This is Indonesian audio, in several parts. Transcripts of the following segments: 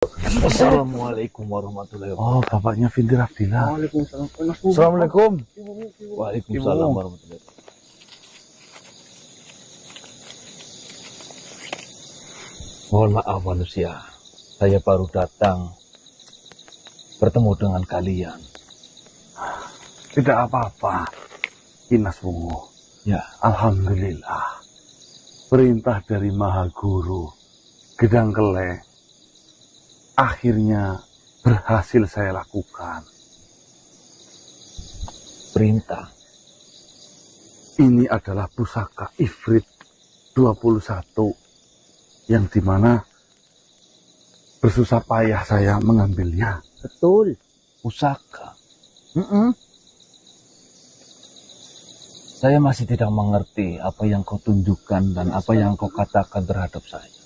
Assalamualaikum warahmatullahi wabarakatuh. Oh, bapaknya Vindir Abdillah. Waalaikumsalam. Assalamualaikum. Waalaikumsalam warahmatullahi wabarakatuh. Mohon maaf manusia, saya baru datang bertemu dengan kalian. Tidak apa-apa, Kinas Wungu. Ya, Alhamdulillah. Perintah dari Maha Guru Gedang Keleh akhirnya berhasil saya lakukan. perintah. Ini adalah pusaka Ifrit 21 yang dimana bersusah payah saya mengambilnya. Betul. Pusaka. Saya masih tidak mengerti apa yang kau tunjukkan dan apa yang kau katakan terhadap saya.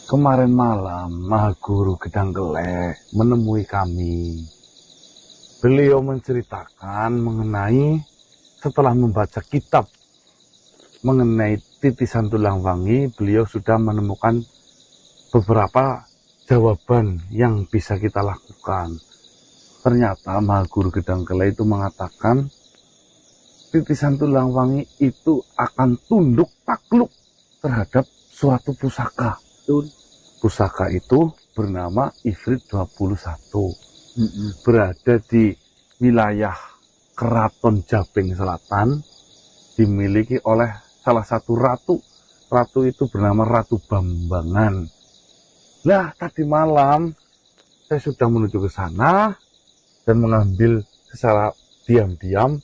Kemarin malam Maha Guru Gedang Keleh menemui kami. Beliau menceritakan mengenai setelah membaca kitab mengenai titisan tulang wangi, beliau sudah menemukan beberapa jawaban yang bisa kita lakukan. Ternyata Maha Guru Gedang Keleh itu mengatakan titisan tulang wangi itu akan tunduk takluk terhadap suatu pusaka. Betul. Pusaka itu bernama Ifrit 21. Berada di wilayah Keraton Jabeng Selatan, dimiliki oleh salah satu ratu. Ratu itu bernama Ratu Bambangan. Nah, tadi malam saya sudah menuju ke sana dan mengambil secara diam-diam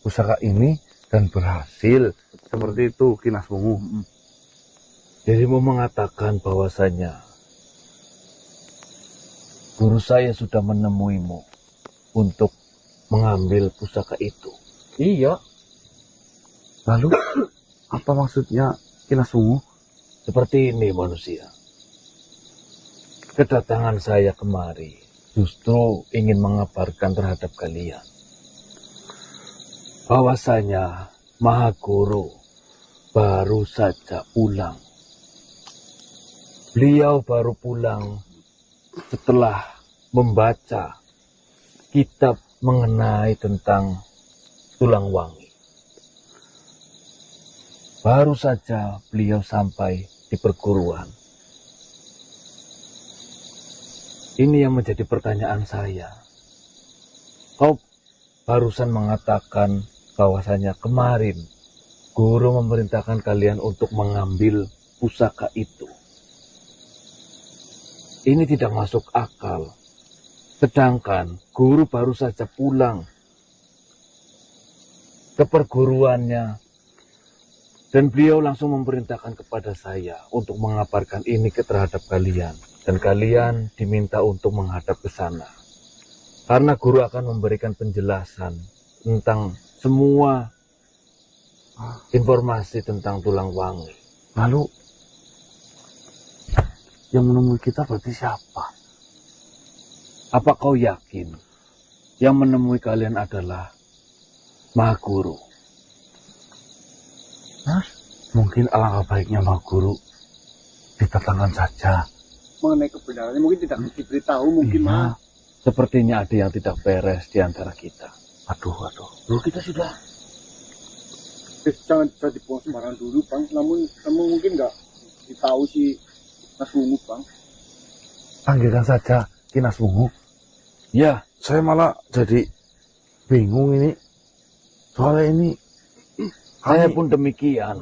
pusaka ini dan berhasil. Seperti itu, Kinas Wungu. Dirimu mengatakan bahwasanya guru saya sudah menemuimu untuk mengambil pusaka itu. Iya. Lalu, apa maksudnya Kinas Wungu? Seperti ini manusia. Kedatangan saya kemari justru ingin mengabarkan terhadap kalian bahwasanya Maha Guru baru saja pulang. Beliau baru pulang setelah membaca kitab mengenai tentang tulang wangi. Baru saja beliau sampai di perguruan. Ini yang menjadi pertanyaan saya. Kau barusan mengatakan bahwasanya kemarin guru memerintahkan kalian untuk mengambil pusaka itu. Ini tidak masuk akal. Sedangkan guru baru saja pulang ke perguruannya dan beliau langsung memerintahkan kepada saya untuk mengabarkan ini terhadap kalian. Dan kalian diminta untuk menghadap ke sana. Karena guru akan memberikan penjelasan tentang semua informasi tentang tulang wangi. Lalu, yang menemui kita berarti siapa? Apa kau yakin yang menemui kalian adalah Maha Guru? Mungkin alangkah baiknya Maha Guru ditetangkan saja. Mengenai kebenarannya mungkin tidak diberitahu mungkin Iya. mah. Sepertinya ada yang tidak beres di antara kita. Aduh. Loh, kita sudah jangan dibuang sembarangan dulu, Bang. Namun mungkin nggak ditahu si Mas Wungu, Bang. Panggilkan saja Kinas Wungu. Ya, Saya malah jadi bingung ini. Soalnya ini saya kami- pun demikian.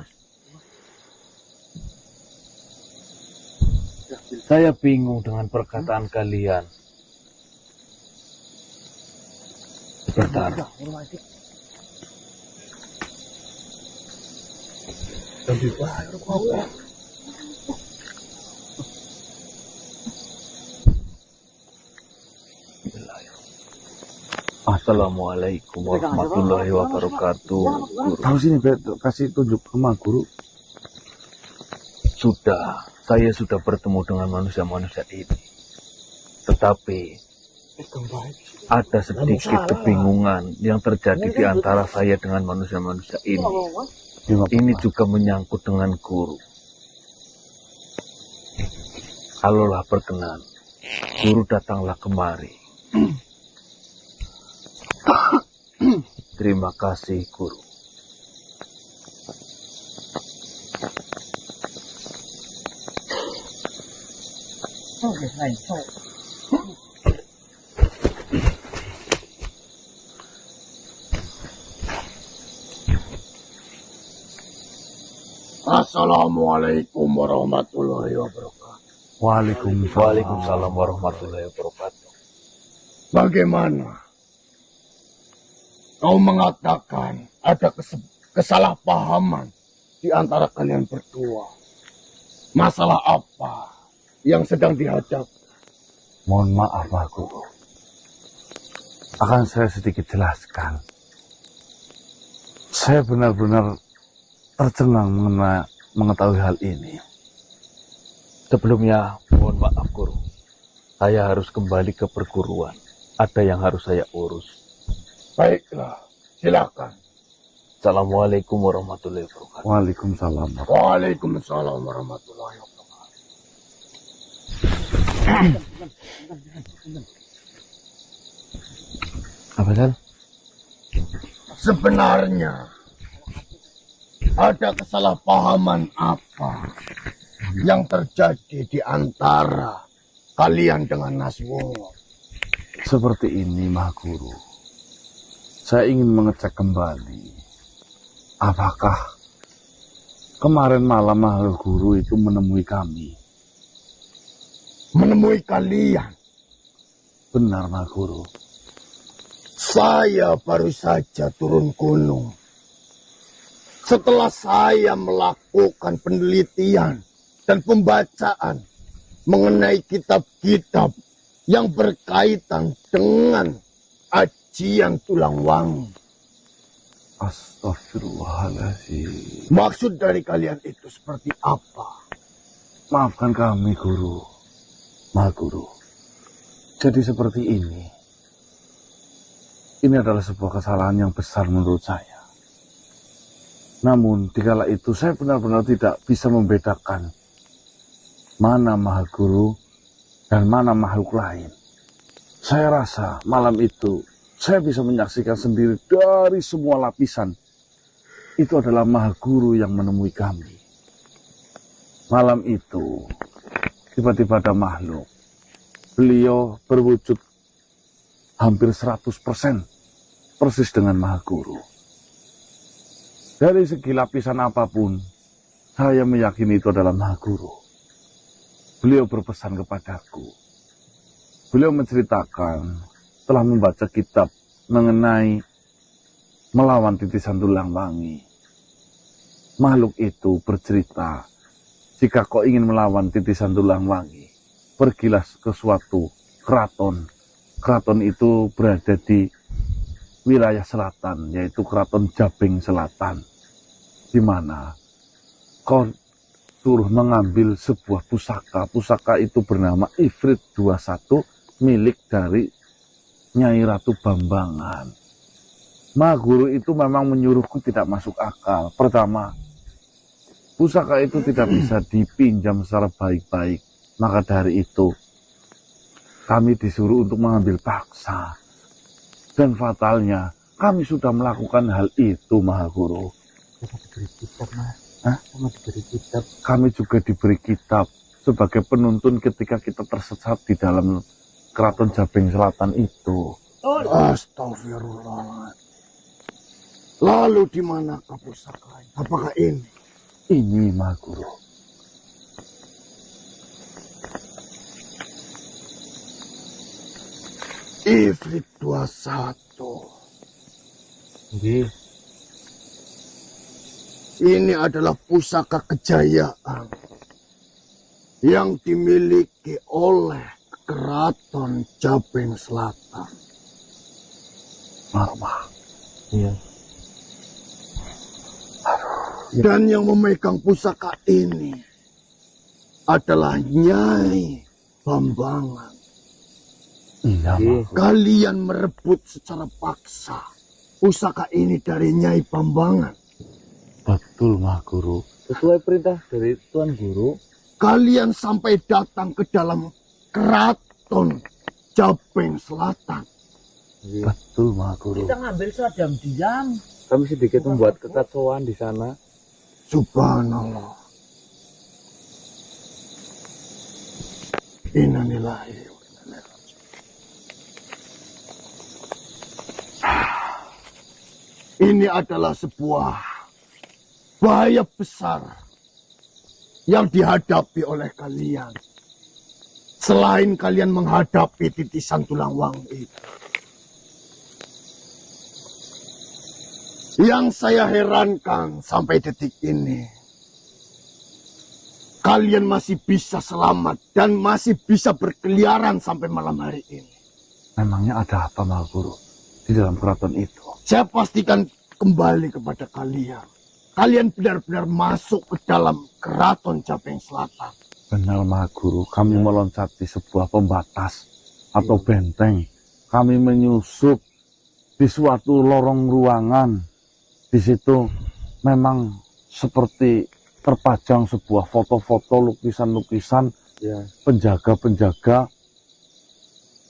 Saya bingung dengan perkataan kalian. Sebentar. Assalamualaikum warahmatullahi wabarakatuh. Guru. tahu sini kasih tunjuk ke Maha Guru. Saya sudah bertemu dengan manusia-manusia ini. Tetapi ada sedikit kebingungan yang terjadi di antara saya dengan manusia-manusia ini. Ini juga menyangkut dengan guru. Kalaulah berkenan, guru datanglah kemari. Terima kasih, guru. Assalamualaikum warahmatullahi wabarakatuh. Waalaikumsalam warahmatullahi wabarakatuh. Bagaimana? Kau mengatakan ada kesalahpahaman di antara kalian berdua. Masalah apa yang sedang dihadapi? Mohon maaf, Pak Guru. Akan saya sedikit jelaskan. Saya benar-benar tercengang mengetahui hal ini. Sebelumnya, mohon maaf, guru. Saya harus kembali ke perguruan. Ada yang harus saya urus. Baiklah, silakan. Assalamualaikum warahmatullahi wabarakatuh. Waalaikumsalam. Waalaikumsalam warahmatullahi wabarakatuh. Apa kan? Sebenarnya ada kesalahpahaman apa yang terjadi di antara kalian dengan Naswungo? Seperti ini, Maha Guru. Saya ingin mengecek kembali. Apakah kemarin malam Maha Guru itu menemui kami? Menemui kalian? Benar, Maha Guru. Saya baru saja turun gunung. Setelah saya melakukan penelitian dan pembacaan mengenai kitab-kitab yang berkaitan dengan ajian tulang wangi. Astagfirullahaladzim. Maksud dari kalian itu seperti apa? Maafkan kami, Guru. Maha Guru. Jadi seperti ini. Ini adalah sebuah kesalahan yang besar menurut saya. Namun, dikala itu saya benar-benar tidak bisa membedakan mana Maha Guru dan mana makhluk lain. Saya rasa malam itu saya bisa menyaksikan sendiri dari semua lapisan. Itu adalah Maha Guru yang menemui kami. Malam itu, tiba-tiba ada makhluk. Beliau berwujud hampir 100% persis dengan Maha Guru. Dari segi lapisan apapun, saya meyakini itu adalah Maha Guru. Beliau berpesan kepadaku. Beliau menceritakan telah membaca kitab mengenai melawan titisan tulang wangi. Makhluk itu bercerita, jika kau ingin melawan titisan tulang wangi, pergilah ke suatu keraton. Keraton itu berada di wilayah selatan, yaitu Keraton Jabeng Selatan, di mana kau suruh mengambil sebuah pusaka. Pusaka itu bernama Ifrit 21, milik dari Nyai Ratu Bambangan. Maha Guru itu memang menyuruhku tidak masuk akal. Pertama, pusaka itu tidak bisa dipinjam secara baik-baik. Maka dari itu, kami disuruh untuk mengambil paksa. Dan fatalnya, kami sudah melakukan hal itu, Maha Guru. Kita diberi kitab, Mas. Hah? Sama diberi kitab. Kami juga diberi kitab sebagai penuntun ketika kita tersesat di dalam Keraton Jabeng Selatan itu. Astagfirullah. Lalu di mana pusaka? Apakah ini? Ini, Maha Guru. Ifrit 21. Nggih. Ini adalah pusaka kejayaan yang dimiliki oleh Keraton Jabeng Selatan. Mama. Iya. Dan yang memegang pusaka ini adalah Nyai Bambangan. Iya, Nggih. Maha. Kalian merebut secara paksa pusaka ini dari Nyai Bambangan. Betul, Maha Guru. Sesuai perintah dari Tuan Guru. kalian sampai datang ke dalam keraton Japing Selatan. Betul, Mahaguru. Kita ngambil surat diam. Kami sedikit membuat kekacauan di sana. Subhanallah. Innalillahi wa inna ilaihi raji'un. Ini adalah sebuah bahaya besar yang dihadapi oleh kalian. Selain kalian menghadapi titisan tulang wangi itu. Yang saya herankan sampai detik ini, kalian masih bisa selamat dan masih bisa berkeliaran sampai malam hari ini. Memangnya ada apa, Mahaguru, di dalam keraton itu? Saya pastikan kembali kepada kalian. Kalian benar-benar masuk ke dalam keraton Japing Selatan. Benar, Mahaguru, kami meloncati sebuah pembatas atau benteng. Kami menyusup di suatu lorong ruangan. Di situ memang seperti terpajang sebuah foto-foto, lukisan-lukisan, penjaga-penjaga,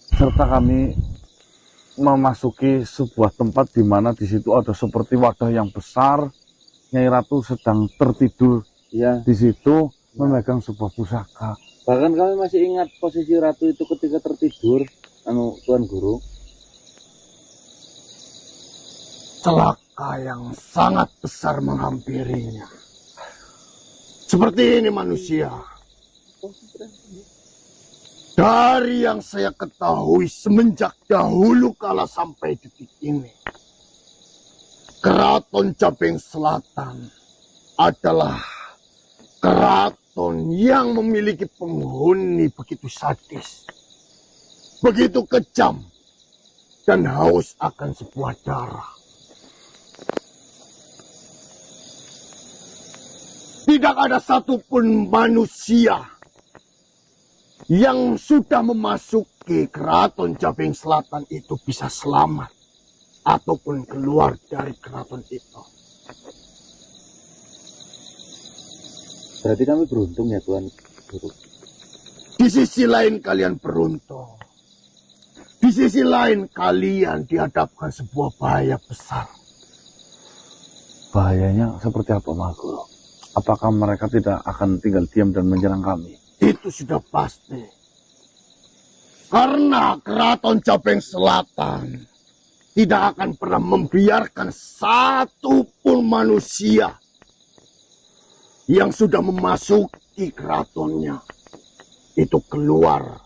serta kami memasuki sebuah tempat di mana di situ ada seperti wadah yang besar. Nyai Ratu sedang tertidur di situ memegang sebuah pusaka. Bahkan kami masih ingat posisi Ratu itu ketika tertidur, Tuan Guru. Celaka yang sangat besar menghampirinya. Seperti ini manusia. Dari yang saya ketahui semenjak dahulu kala sampai detik ini, Keraton Japing Selatan adalah keraton yang memiliki penghuni begitu sadis, begitu kejam, dan haus akan sebuah darah. Tidak ada satupun manusia yang sudah memasuki keraton Japing Selatan itu bisa selamat ataupun keluar dari keraton itu. Berarti kami beruntung ya, Tuan Guru. Di sisi lain kalian beruntung. Di sisi lain kalian dihadapkan sebuah bahaya besar. Bahayanya seperti apa, Mahaguru? Apakah mereka tidak akan tinggal diam dan menyerang kami? Itu sudah pasti. Karena keraton Japing Selatan tidak akan pernah membiarkan satu pun manusia yang sudah memasuki keratonnya itu keluar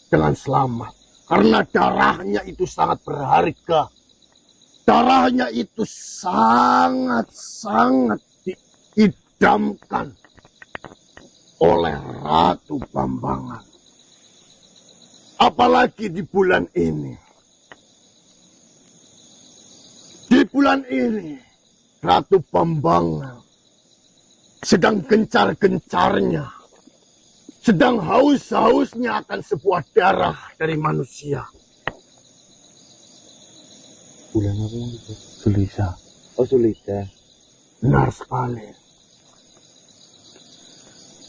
dengan selamat. Karena darahnya itu sangat berharga. Darahnya itu sangat-sangat diidamkan oleh Ratu Bambangan. Apalagi di bulan ini. Di bulan ini, Ratu Bambangan sedang gencar-gencarnya, sedang haus-hausnya akan sebuah darah dari manusia. Bulan apa itu? Sulisa. Oh, Sulita. Benar sekali.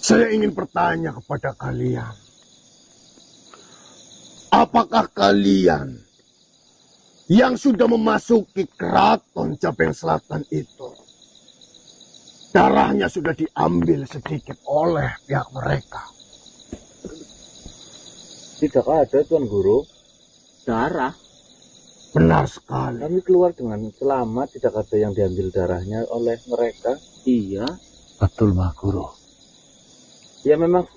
Saya ingin bertanya kepada kalian. Apakah kalian yang sudah memasuki keraton Japing Selatan itu, darahnya sudah diambil sedikit oleh pihak mereka? Tidak ada, Tuan Guru. Darah. Benar sekali. Kami keluar dengan selamat, tidak ada yang diambil darahnya oleh mereka. Iya. Betul, Mahaguru. Ya memang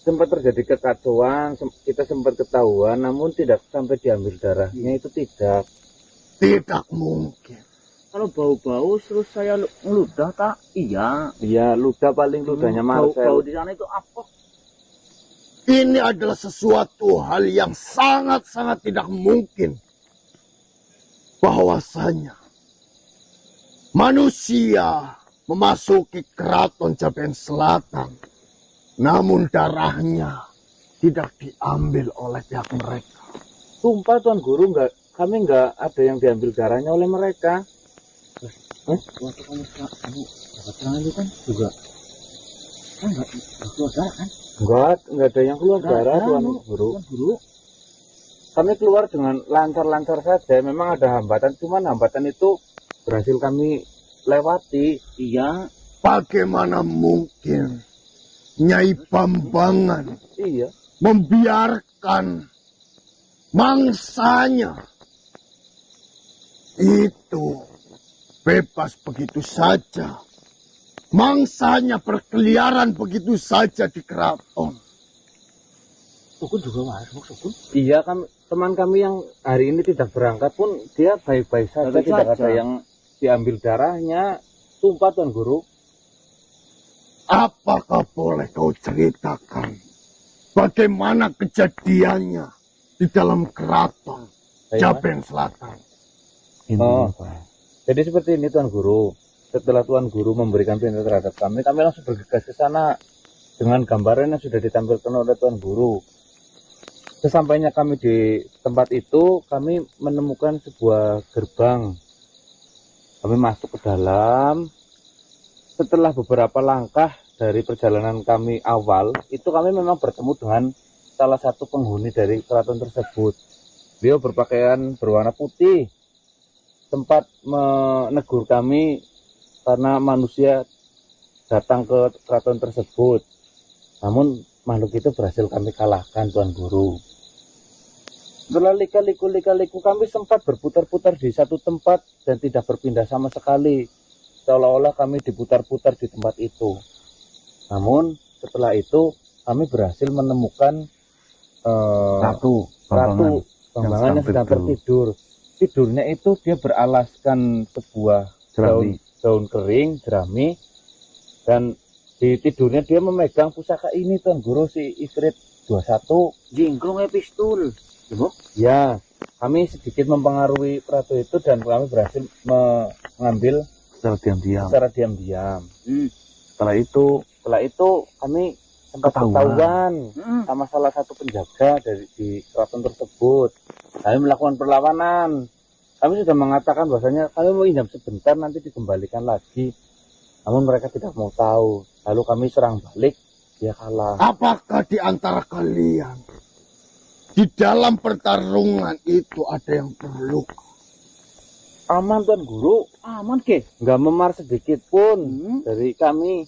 sempat terjadi kekacauan, kita sempat ketahuan, namun tidak sampai diambil darahnya, itu tidak. Tidak mungkin. Kalau bau-bau terus saya ngeludah tak? Iya. Ya ludah paling ludahnya Bau Marcel. di sana itu apa? Ini adalah sesuatu hal yang sangat-sangat tidak mungkin. Bahwasanya manusia memasuki keraton Japing Selatan, namun darahnya tidak diambil oleh pihak mereka. Sumpah Tuan Guru, kami nggak ada yang diambil darahnya oleh mereka. Waktu kamu dapat serangan itu kan juga Enggak keluar darah kan? Enggak ada yang keluar darah, Tuan Guru. Tuan Guru. Kami keluar dengan lancar-lancar saja. Memang ada hambatan, cuman hambatan itu berhasil kami lewati. Iya. Bagaimana mungkin Nyai Bambangan Iya. membiarkan mangsanya itu bebas begitu saja. Mangsanya berkeliaran begitu saja di keraton. Sukun juga masuk, Sukun. Iya, teman kami yang hari ini tidak berangkat pun dia baik-baik saja, Baik-baik tidak saja. ada yang diambil darahnya. Sumpah Tuan Guru. Apakah boleh kau ceritakan bagaimana kejadiannya di dalam keraton Jabeng Selatan? Oh, jadi seperti ini Tuan Guru. Setelah Tuan Guru memberikan perintah terhadap kami langsung bergegas ke sana dengan gambaran yang sudah ditampilkan oleh Tuan Guru. Sesampainya kami di tempat itu, kami menemukan sebuah gerbang. Kami masuk ke dalam. Setelah beberapa langkah dari perjalanan kami awal, itu kami memang bertemu dengan salah satu penghuni dari keraton tersebut. Beliau berpakaian berwarna putih. Sempat menegur kami karena manusia datang ke keraton tersebut. Namun makhluk itu berhasil kami kalahkan Tuan Guru. Setelah liku kami sempat berputar-putar di satu tempat dan tidak berpindah sama sekali. Seolah-olah kami diputar-putar di tempat itu. Namun setelah itu kami berhasil menemukan Ratu Bambangan yang sedang tertidur. Tidurnya itu dia beralaskan sebuah daun kering, jerami, dan di tidurnya dia memegang pusaka ini Tuan Guru, si Ifrit 21. Jingkrung pistol. Ibu? Ya, kami sedikit mempengaruhi ratu itu dan kami berhasil mengambil secara diam-diam. diam-diam. Setelah itu kami sempat Ketahuan. ketahuan sama salah satu penjaga di keraton tersebut. Kami melakukan perlawanan. Kami sudah mengatakan bahwasanya kami mau pinjam sebentar, nanti dikembalikan lagi. Namun mereka tidak mau tahu. Lalu kami serang balik, dia kalah. Apakah di antara kalian di dalam pertarungan itu ada yang terluka? Aman Tuan Guru, Aman ke? nggak memar sedikit pun dari kami.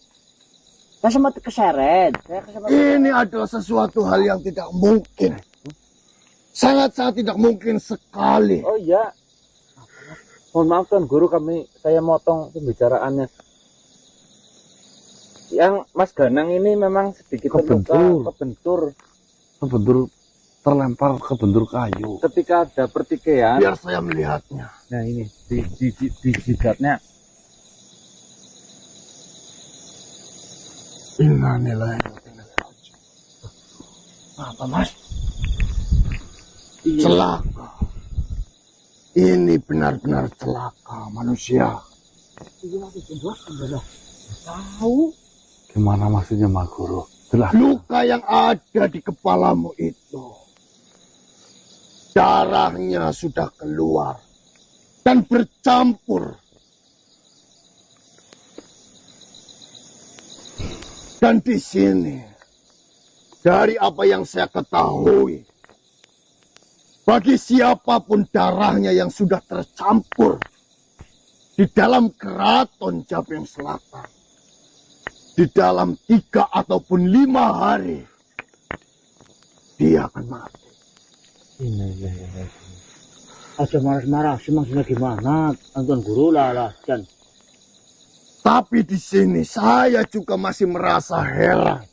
Saya sempat keseret. Ini adalah sesuatu hal yang tidak mungkin. Sangat-sangat tidak mungkin sekali. Oh iya, mohon maaf Tuan Guru, saya motong pembicaraannya. Yang Mas Ganang ini memang sedikit terluka, kebentur. Terlempar ke bentur kayu. Ketika ada pertikaian, Biar saya melihatnya. nah ini di jidatnya. Innalillahi wa inna ilaihi raji'un. Apa Mas? Celaka. Ini benar-benar celaka manusia. Tahu? Gimana maksudnya Mak Guru? Jelas. Luka yang ada di kepalamu itu, darahnya sudah keluar dan bercampur. Dan di sini, dari apa yang saya ketahui, bagi siapapun darahnya yang sudah tercampur di dalam keraton Jabeng Selatan, di dalam 3 ataupun 5 hari, dia akan mati. Ada marah-marah sih maksudnya gimana? Tuan Guru lah dan Tapi di sini saya juga masih merasa heran.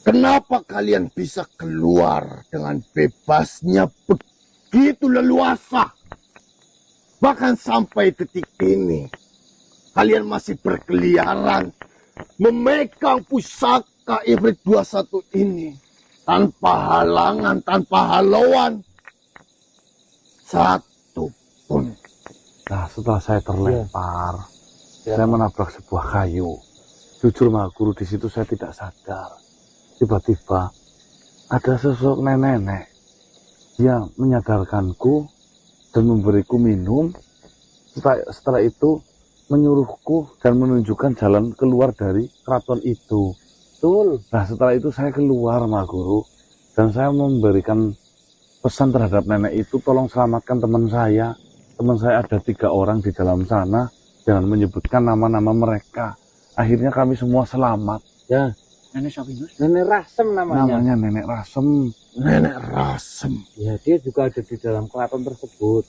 Kenapa kalian bisa keluar dengan bebasnya begitu leluasa? Bahkan sampai detik ini, kalian masih berkeliaran memegang pusaka Ifrit 21 ini tanpa halangan, tanpa halauan satu pun. Nah, setelah saya terlempar, saya menabrak sebuah kayu. Jujur Mak Guru, di situ saya tidak sadar. Tiba-tiba ada sosok nenek yang menyadarkanku dan memberiku minum. Setelah itu menyuruhku dan menunjukkan jalan keluar dari keraton itu. Betul. Nah, setelah itu saya keluar, Mah Guru, dan saya memberikan pesan terhadap nenek itu, tolong selamatkan teman saya. Teman saya ada 3 orang di dalam sana, jangan menyebutkan nama-nama mereka. Akhirnya kami semua selamat. Ya, Nenek Sapinus. Nenek Rasem namanya. Namanya Nenek Rasem. Nenek Rasem. Ya, dia juga ada di dalam keraton tersebut.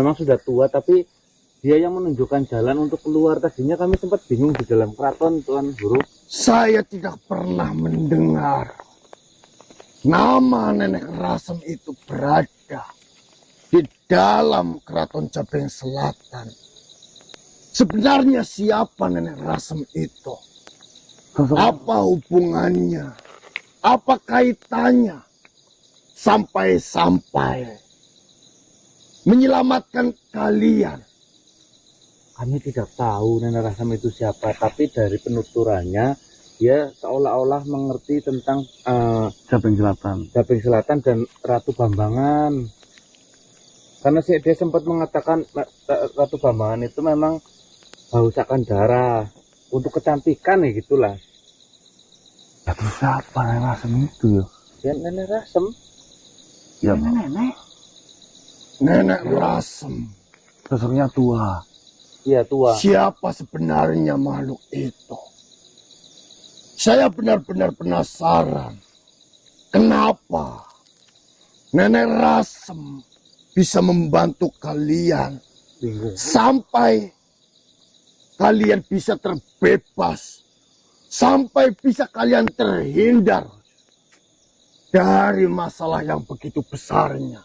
Memang sudah tua, tapi dia yang menunjukkan jalan untuk keluar. Tadinya kami sempat bingung di dalam keraton, Tuan Guru. Saya tidak pernah mendengar nama Nenek Rasem itu berada di dalam keraton Cabeng Selatan. Sebenarnya siapa Nenek Rasem itu? Apa hubungannya? Apa kaitannya? Sampai-sampai menyelamatkan kalian. Kami tidak tahu Nenek Rasem itu siapa, tapi dari penuturannya dia seolah-olah mengerti tentang Cabeng Selatan. Cabeng Selatan dan Ratu Bambangan. Karena dia sempat mengatakan Ratu Bambangan itu memang haus akan darah untuk kecantikan ya gitulah. Ya, terus siapa Nenek Rasem itu ya? Ya Nenek Rasem. Ya, Pak. Nenek. Nenek Rasem. Sosoknya tua. Iya tua. Siapa sebenarnya makhluk itu? Saya benar-benar penasaran. Kenapa Nenek Rasem bisa membantu kalian Bingung. sampai kalian bisa terbebas, sampai bisa kalian terhindar dari masalah yang begitu besarnya.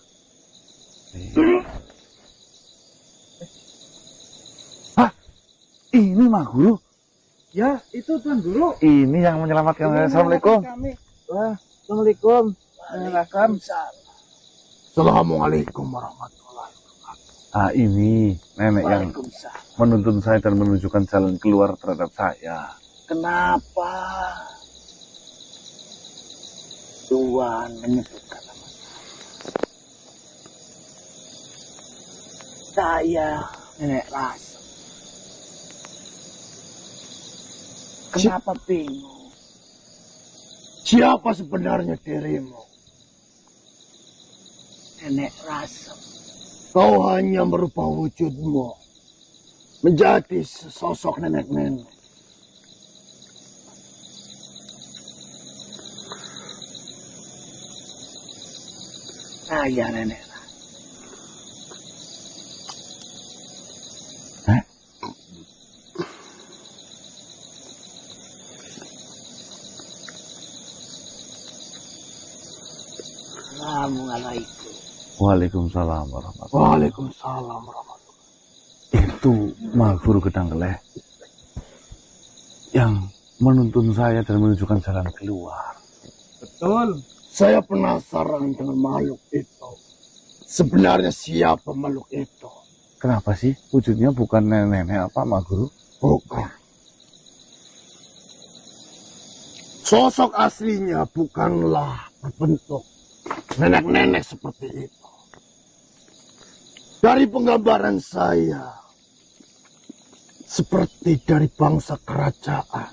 Ini Mah Guru. Ya itu Tuan Guru. Ini yang menyelamatkan saya. Assalamualaikum. Wah, Assalamualaikum. Nenek Rasem. Assalamualaikum warahmatullahi wabarakatuh. Ah, ini nenek yang Waalaikumsalam. menuntun saya dan menunjukkan jalan keluar terhadap saya. Kenapa Tuhan menyebutkan nama saya Nenek Rasem? Kenapa bingung? Siapa sebenarnya dirimu? Nenek Rasem. Kau hanya merubah wujudmu menjadi sesosok nenek-nenek. Saya Nenek Rasem. Assalamualaikum. Waalaikumsalam warahmatullahi Waalaikumsalam warahmatullahi. Itu Mah Guru Gedanggeleh yang menuntun saya dan menunjukkan jalan keluar. Betul. Saya penasaran dengan makhluk itu. Sebenarnya siapa makhluk itu? Kenapa sih wujudnya bukan nenek-nenek apa Mah Guru? Bukan. Sosok aslinya bukanlah berbentuk nenek-nenek seperti itu. Dari penggambaran saya, seperti dari bangsa kerajaan.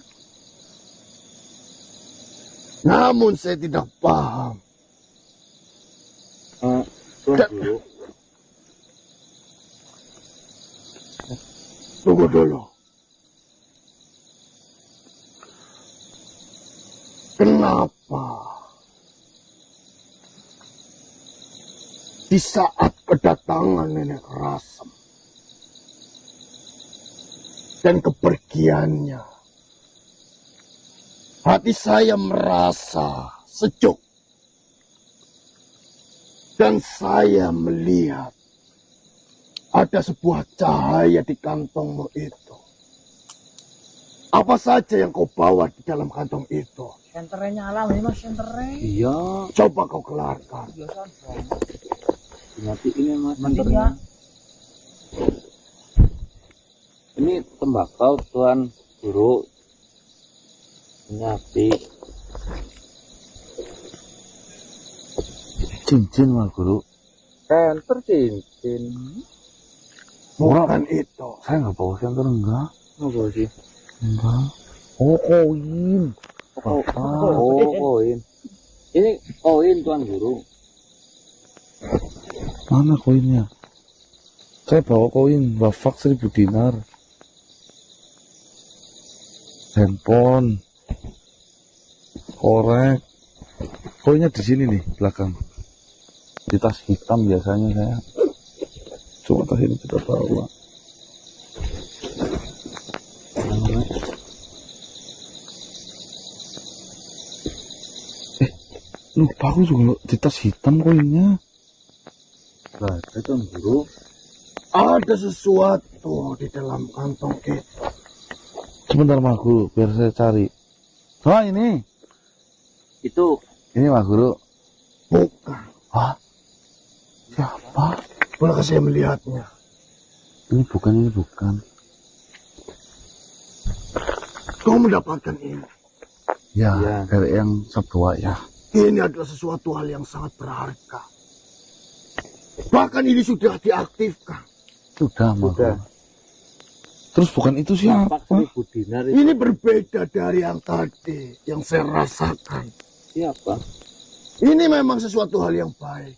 Namun saya tidak paham. Tuan Guru. Tunggu dulu. Kenapa di saat kedatangan Nenek Rasem dan kepergiannya, hati saya merasa sejuk dan saya melihat ada sebuah cahaya di kantongmu itu. Apa saja yang kau bawa di dalam kantong itu? Senternya nyala nih Mas, senternya. Iya. Coba kau keluarkan. Biasa Dimatiin ya Mas. Matiin ya. Ini tembakau Tuan Guru. Ini api. Cincin Mah Guru. Enter cincin. Bukan itu. Saya nggak bawa senter, enggak. Apa sih? Enggak. Oh, koin. Bapak. Oh, koin. Ini koin Tuan Guru. Mana koinnya? Saya bawa koin wafak 1000 dinar. Handphone. Korek. Koinnya di sini nih, belakang. Di tas hitam biasanya saya. Cuma tas ini tidak bawa. Lupa aku juga di tas hitam koinnya. Lah, Tuan Guru. Ada sesuatu di dalam kantong itu. Sebentar Mas Guru, biar saya cari. Oh ini. Itu Ini Mas Guru. Bukan. Hah? Siapa? Bolehkah saya melihatnya? Ini bukan. Kau mendapatkan ini. Ya, Ya. dari yang sebuah ya. Ini adalah sesuatu hal yang sangat berharga. Bahkan ini sudah diaktifkan. Sudah, Mas Sudah. Guru. Terus bukan itu siapa? Bapak 1000 dinar itu Ini berbeda dari yang tadi, yang saya rasakan. siapa? Ini memang sesuatu hal yang baik.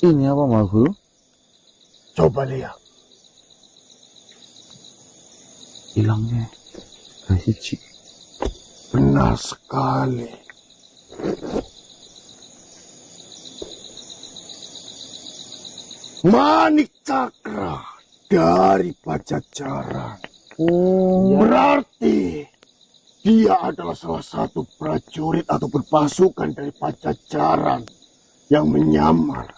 Ini apa Mas Guru? Coba lihat. Hilangnya. Dari hiji. Benar sekali. Manik Cakra dari Pajajaran. Oh. Berarti dia adalah salah satu prajurit ataupun pasukan dari Pajajaran yang menyamar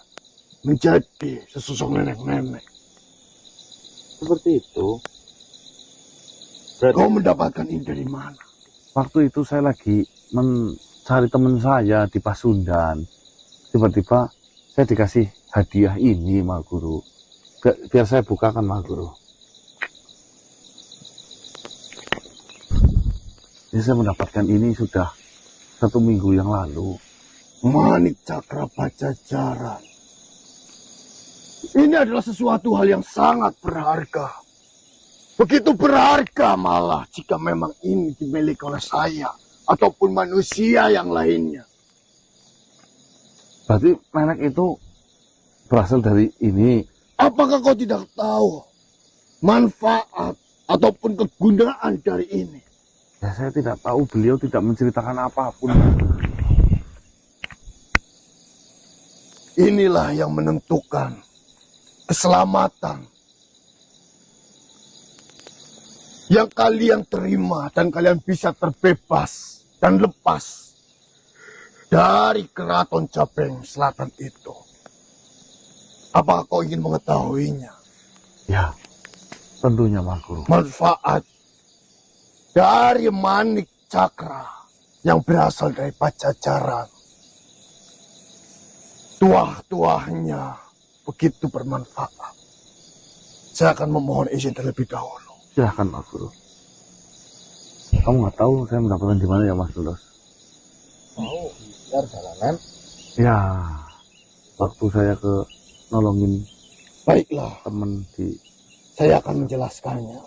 menjadi sesosok nenek-nenek. Seperti itu. Kau mendapatkan ini dari mana? Waktu itu saya lagi mencari teman saya di Pasundan. Tiba-tiba saya dikasih hadiah ini Mas Guru. Biar saya bukakan Mas Guru. Jadi saya mendapatkan ini sudah 1 minggu yang lalu. Manik Cakra Pajajaran. Ini adalah sesuatu hal yang sangat berharga. Begitu berharga malah jika memang ini dimiliki oleh saya ataupun manusia yang lainnya. Berarti merek itu berasal dari ini. Apakah kau tidak tahu manfaat ataupun kegunaan dari ini? Ya saya tidak tahu, beliau tidak menceritakan apapun. Inilah yang menentukan keselamatan yang kalian terima dan kalian bisa terbebas dan lepas dari keraton Japeng Selatan itu. Apakah kau ingin mengetahuinya? Ya, tentunya Mas Guru. Manfaat dari Manik Cakra yang berasal dari Pajajaran. Tuah-tuahnya begitu bermanfaat. Saya akan memohon izin terlebih dahulu. Silahkan Mas Guru. Kamu nggak tahu saya mendapatkan di mana ya Mas Lulus? Mau ntar jalanan. Ya, waktu saya ke nolongin Baiklah, temen di. saya akan menjelaskannya.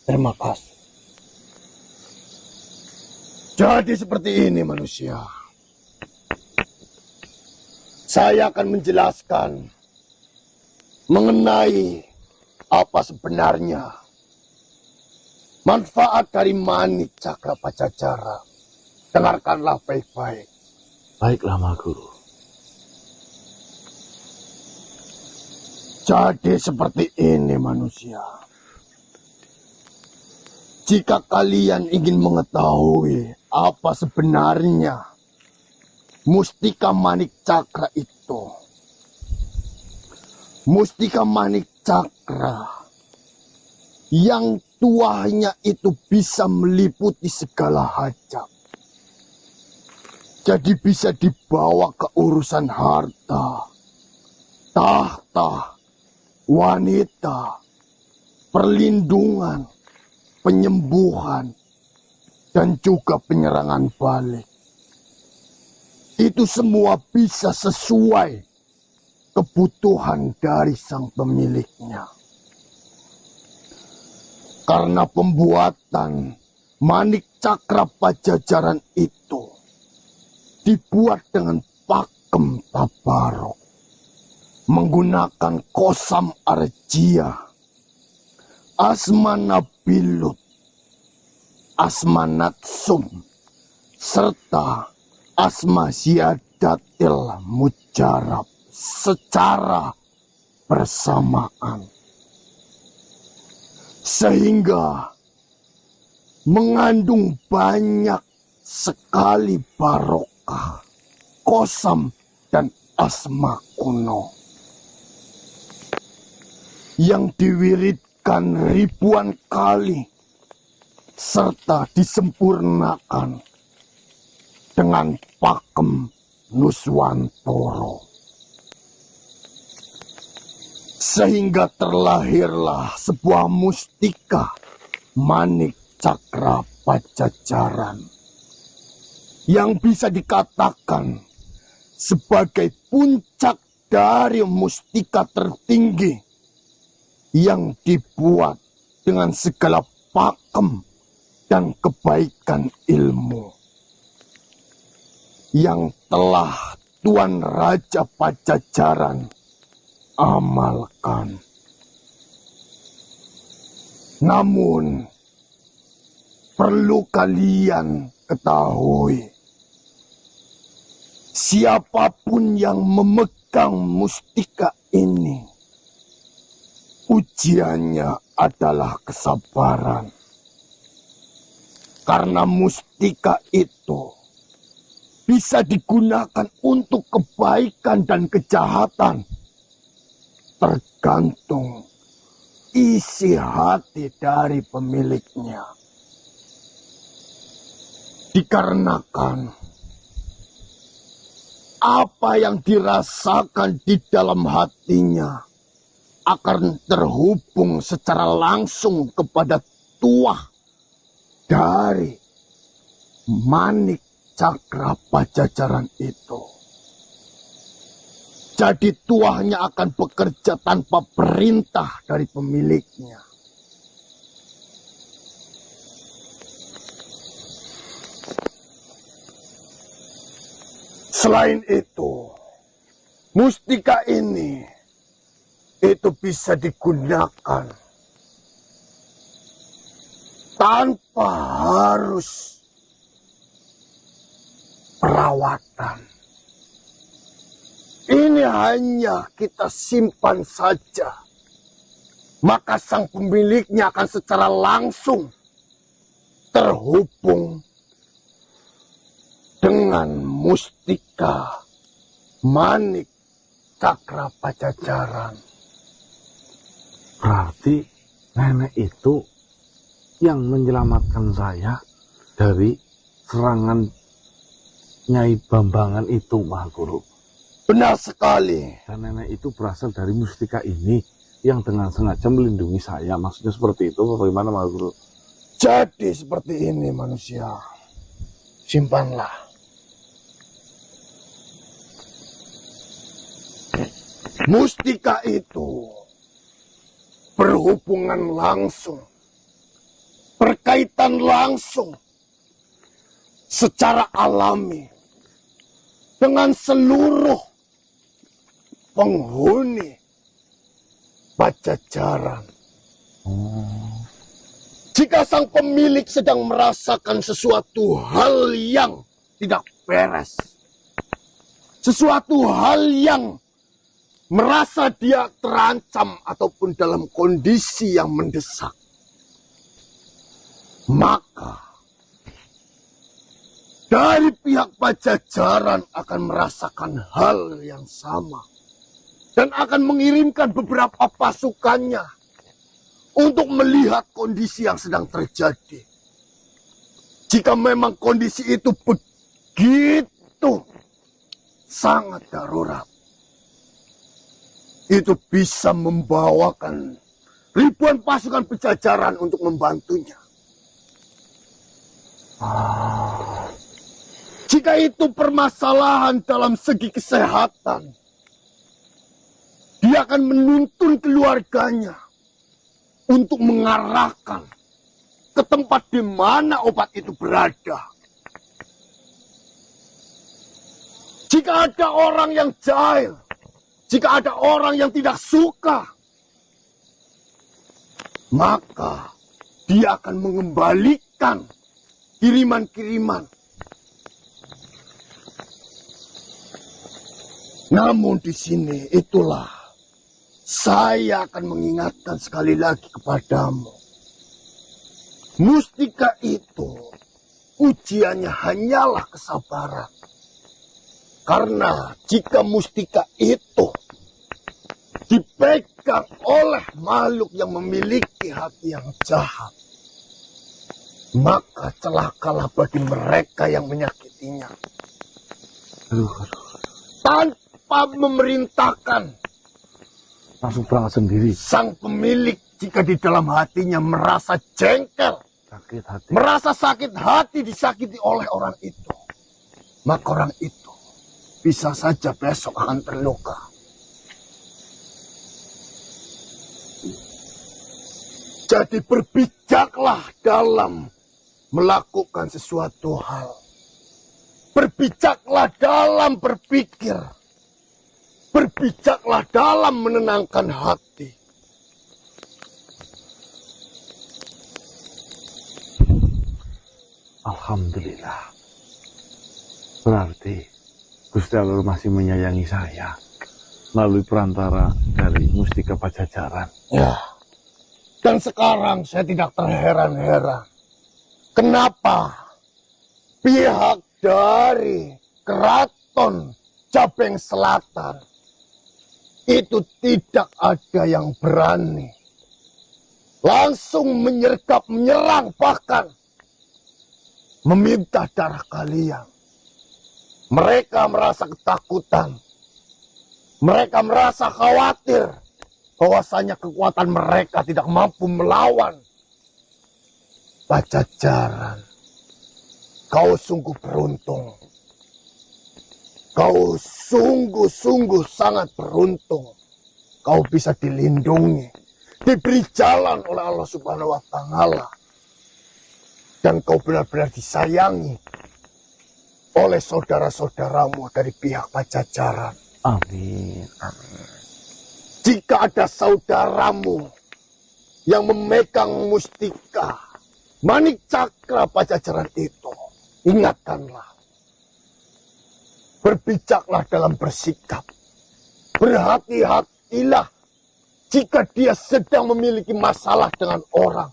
Terima kasih. Jadi seperti ini manusia. Saya akan menjelaskan mengenai apa sebenarnya manfaat dari Manik Cakra Pajajaran. Dengarkanlah baik-baik. Baiklah Mas Guru. Jadi seperti ini manusia. Jika kalian ingin mengetahui apa sebenarnya Mustika Manik Cakra itu. Mustika Manik Cakra yang tuahnya itu bisa meliputi segala hajat. Jadi bisa dibawa ke urusan harta, tahta, wanita, perlindungan, penyembuhan, dan juga penyerangan balik. Itu semua bisa sesuai kebutuhan dari sang pemiliknya. Karena pembuatan manik cakra Pajajaran itu dibuat dengan pakem tabarok, menggunakan kosam arjia, asma nabilut, asma natsum, serta asma ziyadatil mujarab secara bersamaan. Sehingga mengandung banyak sekali barokah, kosam, dan asma kuno yang diwiridkan ribuan kali serta disempurnakan dengan pakem Nuswantoro. Sehingga terlahirlah sebuah mustika manik cakra Pajajaran yang bisa dikatakan sebagai puncak dari mustika tertinggi yang dibuat dengan segala pakem dan kebaikan ilmu yang telah Tuan Raja Pajajaran amalkan. Namun, perlu kalian ketahui, siapapun yang memegang mustika ini, ujiannya adalah kesabaran. Karena mustika itu bisa digunakan untuk kebaikan dan kejahatan, tergantung isi hati dari pemiliknya. Dikarenakan apa yang dirasakan di dalam hatinya akan terhubung secara langsung kepada tuah dari manik cakra Pajajaran itu. Jadi tuahnya akan bekerja tanpa perintah dari pemiliknya. Selain itu, mustika ini itu bisa digunakan tanpa harus perawatan. Ini hanya kita simpan saja, maka sang pemiliknya akan secara langsung terhubung dengan mustika manik cakra Pajajaran. Berarti nenek itu yang menyelamatkan saya dari serangan Nyai Bambangan itu, Mahaguru. Benar sekali. Dan nenek itu berasal dari mustika ini yang dengan sengaja melindungi saya. Maksudnya seperti itu, bagaimana Mahaguru? Jadi seperti ini manusia. Simpanlah. Mustika itu berhubungan langsung, berkaitan langsung, secara alami dengan seluruh penghuni Pajajaran. Jika sang pemilik sedang merasakan sesuatu hal yang tidak beres, sesuatu hal yang merasa dia terancam ataupun dalam kondisi yang mendesak, maka dari pihak Pajajaran akan merasakan hal yang sama dan akan mengirimkan beberapa pasukannya untuk melihat kondisi yang sedang terjadi. Jika memang kondisi itu begitu sangat darurat, itu bisa membawakan ribuan pasukan Pajajaran untuk membantunya. Jika itu permasalahan dalam segi kesehatan, Dia akan menuntun keluarganya untuk mengarahkan ke tempat di mana obat itu berada. Jika ada orang yang jahil, jika ada orang yang tidak suka, maka dia akan mengembalikan kiriman-kiriman. Namun di sini itulah saya akan mengingatkan sekali lagi kepadamu. Mustika itu ujiannya hanyalah kesabaran. Karena jika mustika itu dipegang oleh makhluk yang memiliki hati yang jahat, maka celakalah bagi mereka yang menyakitinya. Tanpa memerintahkan, Langsung berangkat sendiri. sang pemilik jika di dalam hatinya merasa jengkel, Sakit hati. merasa sakit hati disakiti oleh orang itu, maka orang itu bisa saja besok akan terluka. Jadi berbijaklah dalam melakukan sesuatu hal. Berbijaklah dalam berpikir. Berbijaklah dalam menenangkan hati. Alhamdulillah. Berarti Gusti Allah masih menyayangi saya melalui perantara dari Mustika Pajajaran. Ya. Dan sekarang saya tidak terheran-heran. Kenapa pihak dari Keraton Jabeng Selatan itu tidak ada yang berani langsung menyerang, bahkan meminta darah kalian. Mereka merasa ketakutan. Mereka merasa khawatir bahwasanya kekuatan mereka tidak mampu melawan Pajajaran. Kau sungguh beruntung. Kau sungguh-sungguh sangat beruntung. Kau bisa dilindungi, diberi jalan oleh Allah Subhanahu wa Ta'ala. Dan kau benar-benar disayangi oleh saudara-saudaramu dari pihak Pajajaran. Amin. Amin. Jika ada saudaramu yang memegang mustika Manik Cakra Pajajaran itu, ingatkanlah. Berbijaklah dalam bersikap. Berhati-hatilah jika dia sedang memiliki masalah dengan orang.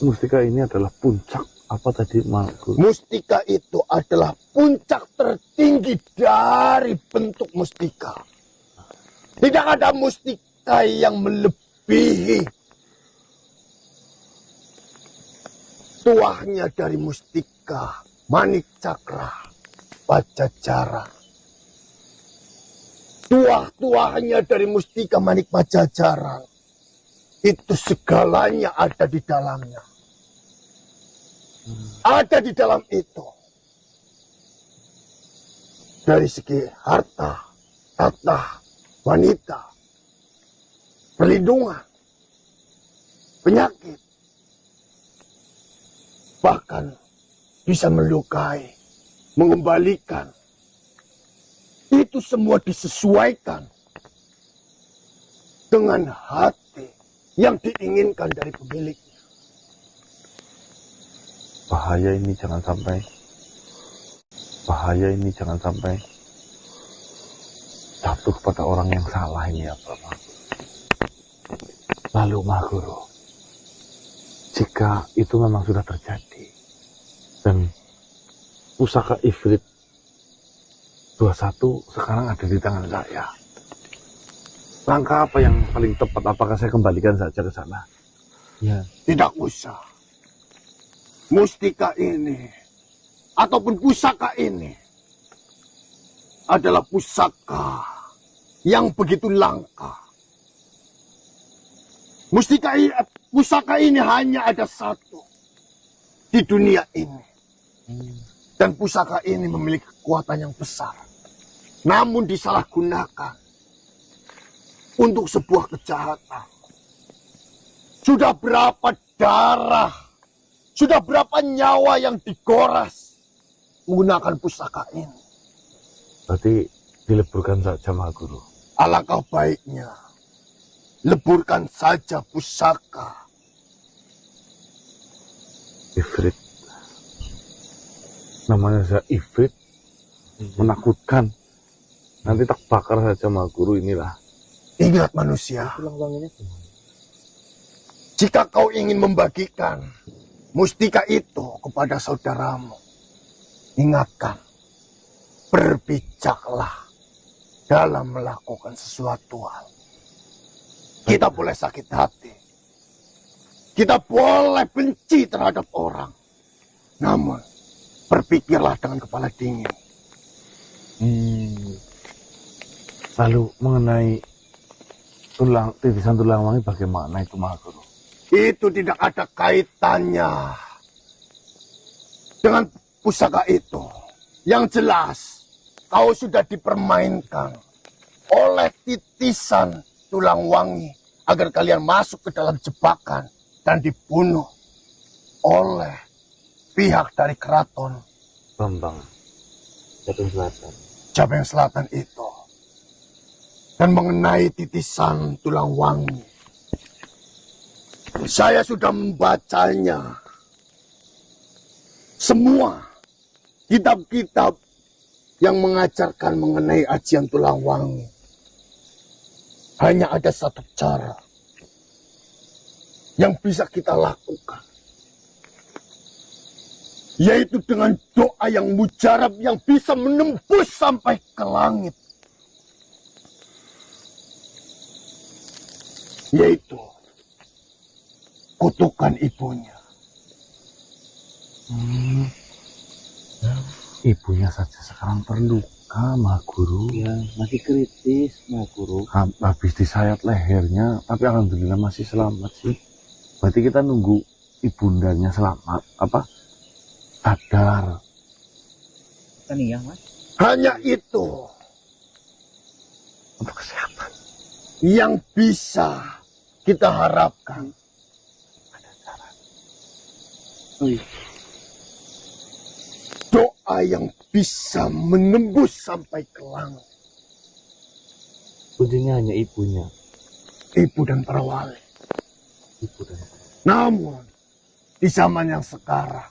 Mustika ini adalah puncak apa tadi, Mas? Mustika itu adalah puncak tertinggi dari bentuk mustika. Tidak ada mustika yang melebihi tuahnya dari mustika Manik Cakra Pajajaran. Tuah-tuahnya dari mustika Manik Pajajaran itu segalanya ada di dalamnya. Ada di dalam itu. Dari segi harta, tata, wanita, perlindungan, penyakit, bahkan bisa melukai, mengembalikan. Itu semua disesuaikan dengan hati yang diinginkan dari pemiliknya. Bahaya ini jangan sampai jatuh pada orang yang salah ini ya Bapak. Lalu Mahguru, jika itu memang sudah terjadi dan pusaka Ifrit 21 sekarang ada di tangan saya, langkah apa yang paling tepat? Apakah saya kembalikan saja ke sana? Ya. Tidak usah. Mustika ini ataupun pusaka ini adalah pusaka yang begitu langka. Pusaka ini hanya ada satu di dunia ini. Dan pusaka ini memiliki kekuatan yang besar. Namun disalahgunakan untuk sebuah kejahatan. Sudah berapa darah, sudah berapa nyawa yang digoras menggunakan pusaka ini. Berarti dileburkan saja Mahaguru. Alangkah baiknya leburkan saja pusaka. Ifrit. Namanya saya Ifrit. Menakutkan. Nanti tak bakar saja Mahaguru inilah. Ingat manusia, Tulang wanginya gimana? jika kau ingin membagikan mustika itu kepada saudaramu, ingatkan, berbijaklah dalam melakukan sesuatu hal. Kita boleh sakit hati, kita boleh benci terhadap orang, namun berpikirlah dengan kepala dingin. Lalu mengenai titisan tulang wangi bagaimana itu Mahaguru? Itu tidak ada kaitannya dengan pusaka itu. Yang jelas, kau sudah dipermainkan oleh titisan tulang wangi agar kalian masuk ke dalam jebakan dan dibunuh oleh pihak dari keraton Bambang. Jatuh Selatan. Jabeng Selatan itu. Dan mengenai titisan tulang wangi, saya sudah membacanya. Semua kitab-kitab yang mengajarkan mengenai ajian tulang wangi. Hanya ada satu cara yang bisa kita lakukan. Yaitu dengan doa yang mujarab yang bisa menembus sampai ke langit. Yaitu kutukan ibunya. Ibunya saja sekarang terluka Mahaguru. Ya, masih kritis, Mahaguru. Habis disayat lehernya, tapi alhamdulillah masih selamat sih. Berarti kita nunggu ibundanya selamat, sadar. Kan iya, Mas. Hanya itu Untuk kesehatan. yang bisa kita harapkan. Oh, iya. Doa yang bisa menembus sampai ke langit. Kuncinya hanya ibunya. Ibu dan para wali. Ibu dan Namun, di zaman yang sekarang,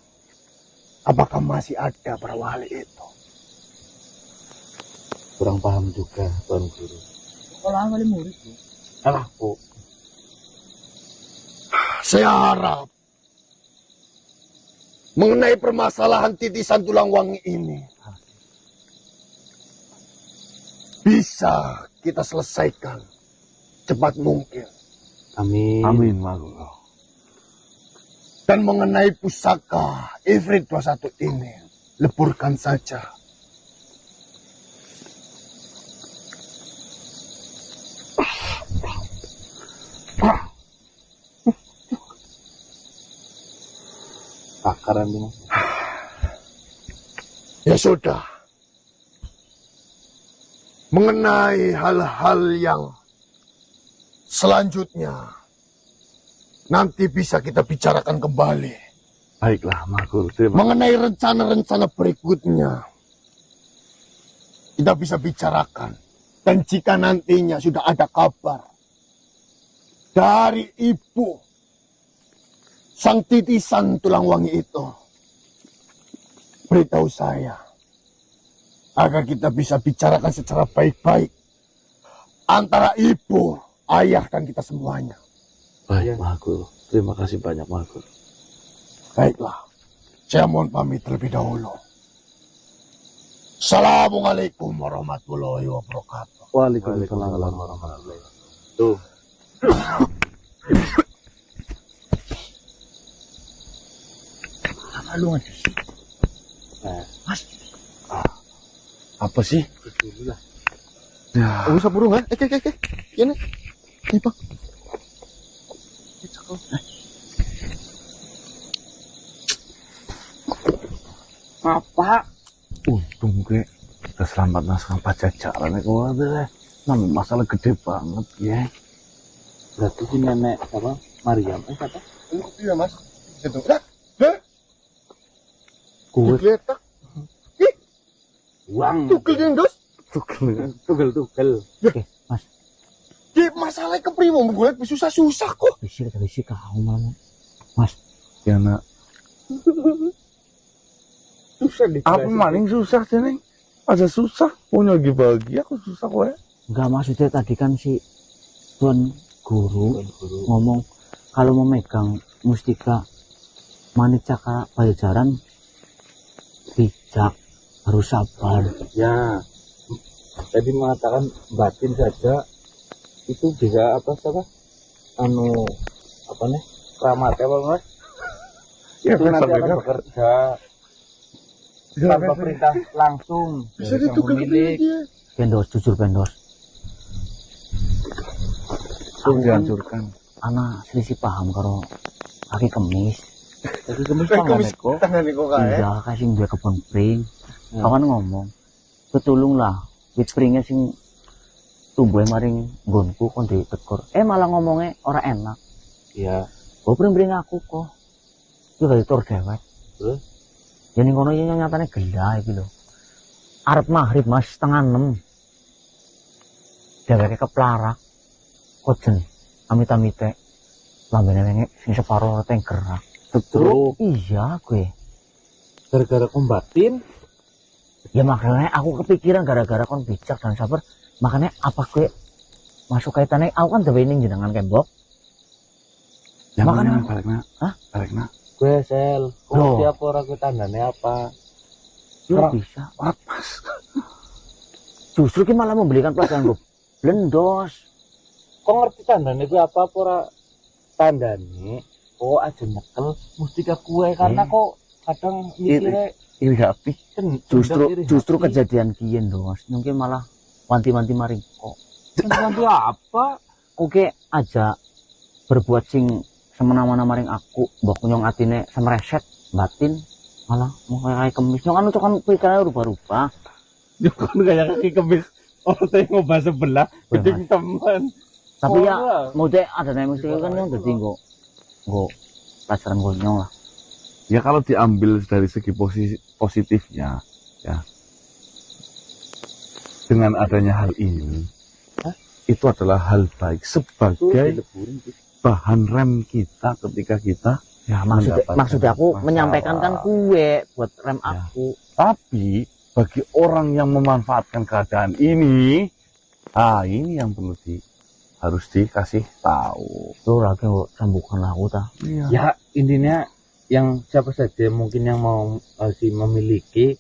apakah masih ada para wali itu? kurang paham juga, Tuan Guru. Kalau wali murid, Bu. Alah, Bu. Saya harap mengenai permasalahan titisan tulang wangi ini bisa kita selesaikan cepat mungkin. Amin. Amin, Mahaguru. Dan mengenai pusaka Ifrit 21 ini, leburkan saja. Bakaran ini. Ya sudah. Mengenai hal-hal yang selanjutnya, nanti bisa kita bicarakan kembali. Baiklah, Mahaguru. Terima Mengenai rencana-rencana berikutnya, kita bisa bicarakan. Dan jika nantinya sudah ada kabar dari ibu sang titisan tulang wangi itu, beritahu saya agar kita bisa bicarakan secara baik-baik antara ibu, ayah, dan kita semuanya. Baik, Mahaguru. Terima kasih banyak, Mahaguru. Baiklah, saya mohon pamit terlebih dahulu. Assalamualaikum warahmatullahi wabarakatuh. Waalaikumsalam warahmatullahi wabarakatuh. Tuh. Sama lu ngasih. Nah, Mas. Apa sih? dulu lah. Ya, Oh, bisa burung kan? Ini. Ini, Pak. Apa? Untung ke kita selamat naskah pajajaran ya kalau ada nama masalah gede banget ya. Berarti si nenek apa? Mariam, siapa? Iya mas. Gitu. Dah. Hah? Gue Digeletak. Uang. Tugel nih dos. Tugel. Ki masalah kepriwo gue susah-susah kok. Bisik kau malam. Mas, ya nak. Susah Apa maning susah sih neng? Aja susah, punya lagi bahagia aku susah kok ya. enggak maksudnya tadi kan si Tuan Guru ngomong kalau memegang mustika manik cakra pajajaran bijak, harus sabar. Ya, tadi mengatakan batin saja itu bisa apa apa nih keramat apa mas? Ya, Itu nanti akan benar. bekerja tanpa perintah langsung Bisa dari sang ditugel pemilik. dia. Pendos, jujur pendos. Itu dihancurkan. Anak selisih paham kalau kaki kemis. Jadi kemis Kayak pangan kumis kok. tangan nih kok kae. Iya, kasih dua kebun pring. Ya. Kawan ngomong, betulung lah, wit pringnya sing tumbuh maring nggonku kon ditegur. Malah ngomongnya ora enak. Iya. Oh pring aku kok. Itu dari tur dewek. Terus? Ya ning kono iki nyatane gelah iki lho. Arep maghrib Mas 5:30. Dheweke keplarak. Kojen amit-amite. Lambene nengek sing separo teng gerak. Betul. Iya gue. Gara-gara kombatin. Ya makanya aku kepikiran gara-gara kon bijak dan sabar. Makanya apa gue masuk kaitannya aku kan dewe ning jenengan kembok. Ya Makanya- makanya balik nak. Hah? Balik nak. Gue sel. Loh. Siapa orang gue tandane apa? Yo Ora- bisa. Lapas. Justru ki malah membelikan pelajaran gue. Blendos. Kok ngerti tandane gue apa ora tandane? Oh aja nyekel mustika kue karena kok kadang mikirnya Iri hati. Justru kejadian kian dos. Mungkin malah wanti-wanti maring kok. Bantu apa? Oke aja berbuat sing semena-mena maring aku. Mbok nyong atine semreset batin malah mau kayak kemis. Nyong anu kan pikirannya rubah-rubah. Kan kayak kaki kemis. Orang teh ngobah sebelah, gedeng teman. Tapi ya Ora. mau deh ada nih mesti kan nyong dadi nggo pelajaran nyong lah. Ya kalau diambil dari segi positifnya, ya dengan adanya hal ini, itu adalah hal baik sebagai bahan rem kita ketika kita. Ya Mendapatkan maksudnya aku masalah. menyampaikan kan kue buat rem Ya. aku. Tapi bagi orang yang memanfaatkan keadaan ini, ini yang perlu harus dikasih tahu. Tuh lagi kok sembuhkan aku ta. Iya. Ya intinya yang siapa saja mungkin yang mau si memiliki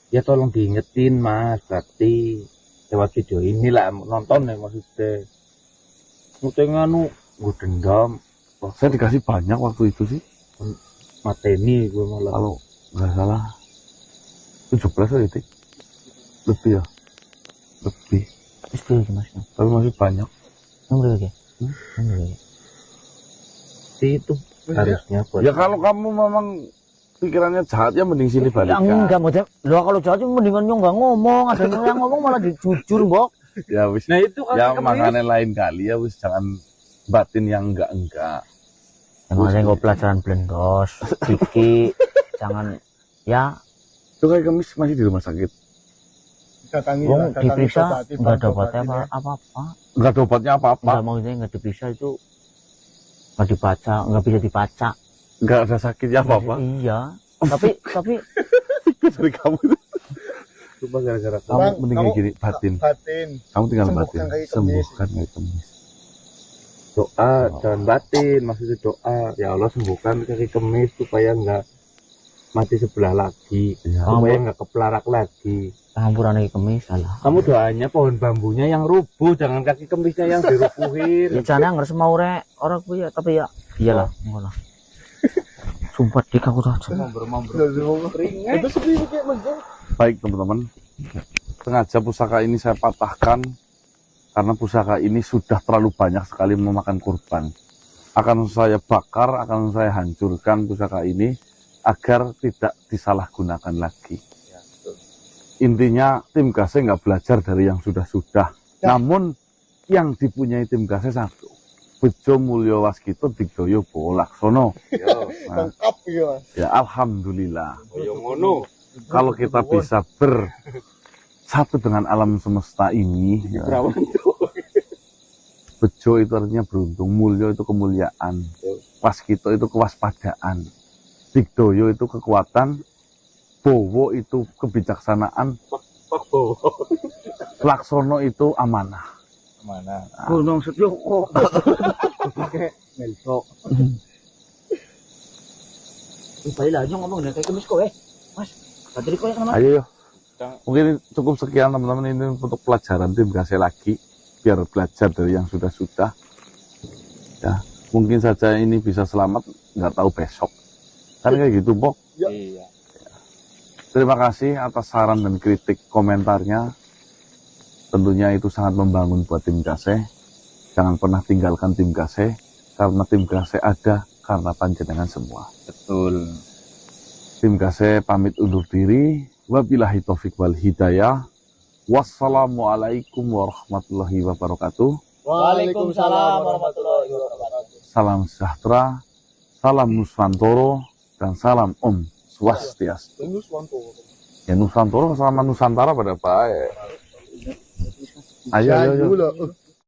ya tolong diingetin mas berarti lewat video inilah nonton ya maksudnya nganu gue dendam Saya dikasih banyak waktu itu sih. mateni gue malah Kalau nggak salah 17 aja Dik. Lebih ya. Lebih. Terus dia mas. Tapi masih banyak. Yang berapa? Yang berapa? itu harusnya buat Ya kalau kamu memang pikirannya jahat ya mending sini Ya balikan. enggak mau lo kalau jauh mendingan nyong nggak ngomong, ada yang ngomong malah jujur mbok. Ya wis. nah itu kan Ya makanya lain kali ya wis jangan batin yang enggak. Emang saya nggak pelajaran blendos, Kiki, jangan ya. Itu kayak kemis masih di rumah sakit. Datangi Wong diperiksa nggak ada obatnya apa-apa. Enggak ada obatnya apa-apa. Nggak maksudnya nggak diperiksa itu nggak dibaca, nggak bisa dibaca. Enggak ada sakitnya apa-apa. Iya. Tapi Dari kamu itu. coba gara-gara Kamu Bang, mending kamu- gini batin. batin. Kamu tinggal Sembuhkan batin. kaki kemis. Sembuhkan kaki kemis. doa jangan batin maksudnya doa ya Allah sembuhkan kaki kemis supaya nggak mati sebelah lagi Ya. supaya nggak kepelarak lagi campuran lagi kemis salah. kamu doanya pohon bambunya yang rubuh jangan kaki kemisnya yang dirubuhin Ya jangan nggak mau rek orang gue ya tapi ya iyalah enggak lah. Sumpah dik aku tuh. Itu sepi kayak menjauh. Baik teman-teman. Sengaja pusaka ini saya patahkan karena pusaka ini sudah terlalu banyak sekali memakan korban. Akan saya bakar, akan saya hancurkan pusaka ini agar tidak disalahgunakan lagi. Intinya tim Gase nggak belajar dari yang sudah-sudah. Namun yang dipunyai tim Gase satu. Bejo Mulyo Waskito Digdoyo Bowo Laksono. Nah, Lengkap ya. ya alhamdulillah. Kalau kita bisa bersatu dengan alam semesta ini, ya, Bejo itu artinya beruntung, Mulyo itu kemuliaan, Waskito itu kewaspadaan, Digdoyo itu kekuatan, Bowo itu kebijaksanaan, Laksono itu amanah. Gunung Setyoko. Meltok. Balik lagi ngomong kayak kemis kok Mas. Tadi kok yang nama. Ayo, mungkin cukup sekian teman-teman, ini untuk pelajaran tim Gase lagi, biar belajar dari yang sudah-sudah. Ya, mungkin saja ini bisa selamat, nggak tahu besok. Kan kayak gitu, Pok. Iya. Terima kasih atas saran dan kritik komentarnya. Tentunya itu sangat membangun buat tim Gase. Jangan pernah tinggalkan tim Gase, karena tim Gase ada karena panjenengan semua. Betul. Tim Gase pamit undur diri. Wabillahi taufik wal hidayah. Wassalamualaikum warahmatullahi wabarakatuh. Waalaikumsalam warahmatullahi wabarakatuh. Salam sejahtera, salam Nusantoro, dan salam Om Swastiastu. Ya Nusantoro sama Nusantara pada baik. Ayo. Dulu.